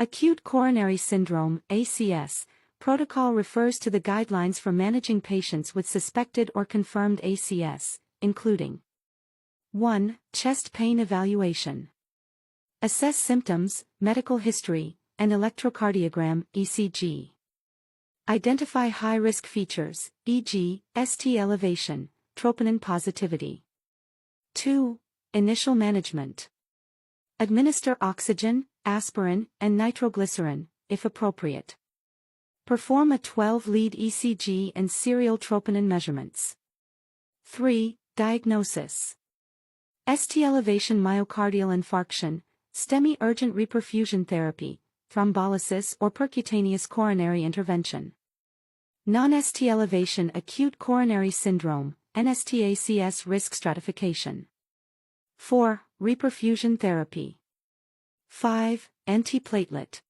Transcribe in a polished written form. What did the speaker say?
Acute coronary syndrome, ACS, protocol refers to the guidelines for managing patients with suspected or confirmed ACS, including 1. Chest pain evaluation. Assess symptoms, medical history, and electrocardiogram, ECG. Identify high-risk features, e.g., ST elevation, troponin positivity. 2. Initial management. Administer oxygen, aspirin, and nitroglycerin, if appropriate. Perform a 12-lead ECG and serial troponin measurements. 3. Diagnosis. ST elevation myocardial infarction, STEMi urgent reperfusion therapy, thrombolysis or percutaneous coronary intervention. Non-ST elevation acute coronary syndrome, NSTACS risk stratification. 4. Reperfusion therapy. 5. Antiplatelet.